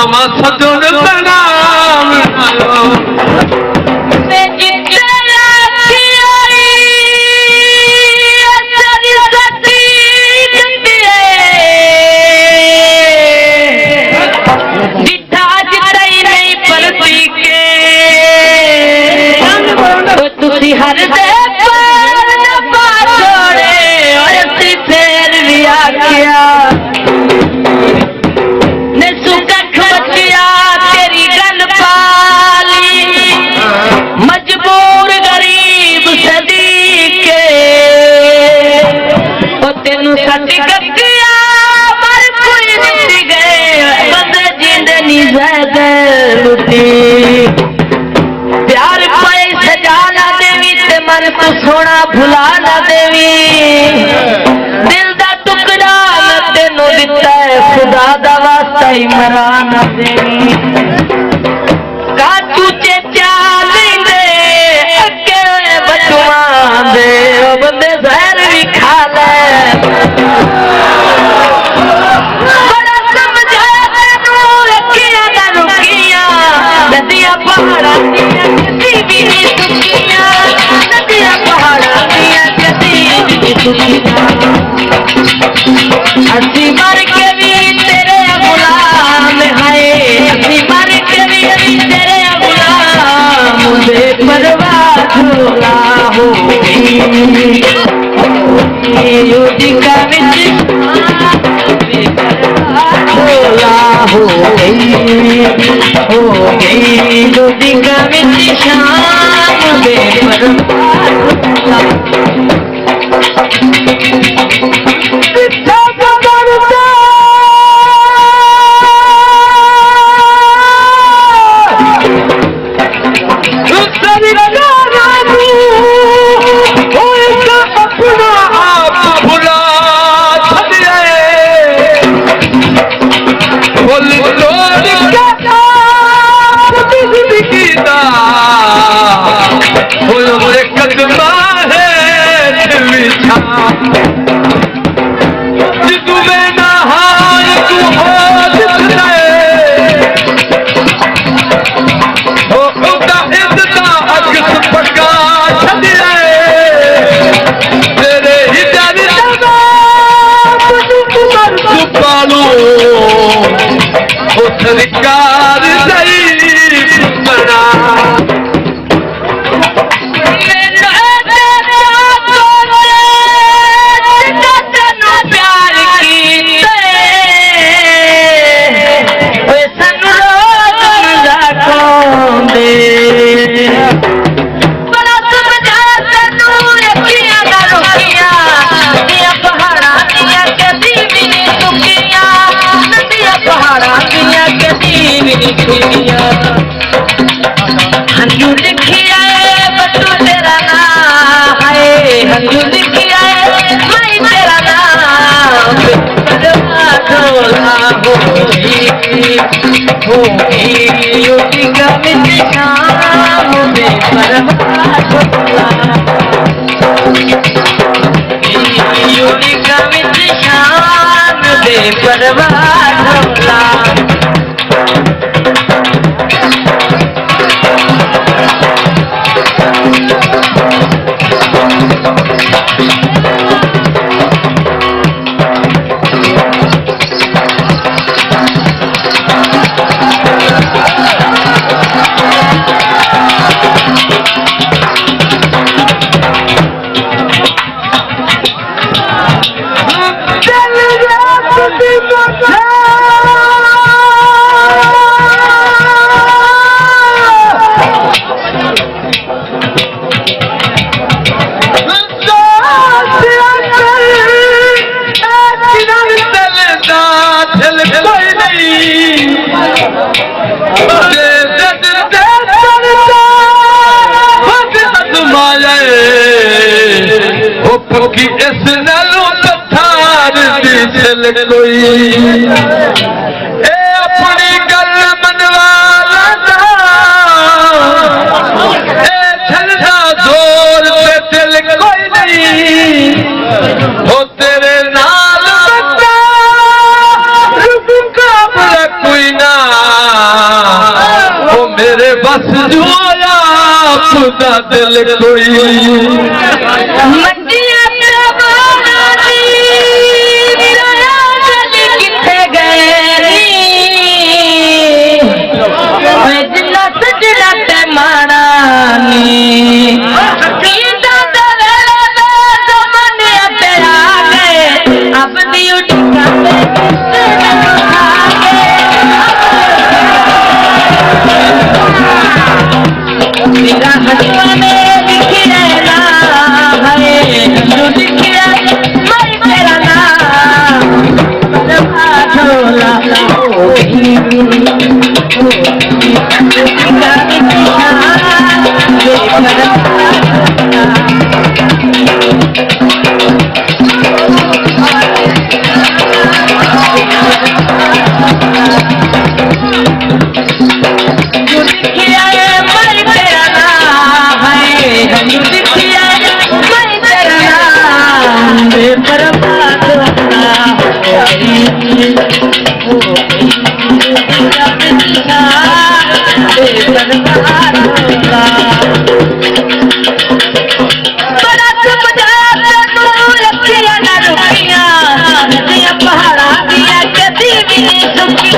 नवा सजन सलाम हर दे छोड़े और फिर भी आखिया ने सुकख बचिया तेरी गल पाली मजबूर गरीब सदीके ओ तेनू सच गया पर कोई नहीं गए बंद जिंदनी ज़द लुटी प्यार पे सजाना देवी ते मन को सोना भुला ना देवी दिल दा टुकड़ा मैं तेनू दिता है खुदा दा वास्ता ही मरा ना देवी काटू चेचा दे अगे बचवा दे ओ बंदे जहर भी खा ले बड़ा समझा तेनू रखिया ना रुकिया नदियां पहाड़ा हसी मर के भी तेरे गुलाम है हसी मर के भी तेरे गुलाम मुझे परवाह झूला हो युदी का झूला हो गई युदी का शाम मुझे परवाह सरकार हंजू लिखिया बटू तेरा नाम है हंजू लिखिया भाई तेरा नाम होगी युदी का शाम में युदी का शाम में परवाह की इस नलो थार दी चल कोई ए अपनी गल मनवाला ए छलदा जोर पे दिल कोई नहीं हो तेरे नाल बता रुका कोई ना बस जो आया खुदा दिल कोई मटिया प्रवाना दी मेरा दिल किथे गए नी जिन्ना सजना ते माना नी कीदा दवेले दे जमाने पे आ गए अब दी उठा मेरा हजवा में लिखी रहना है जो लिखी है मैं तेरा नाम झोला पहाड़ा दिया कदी भी सुखी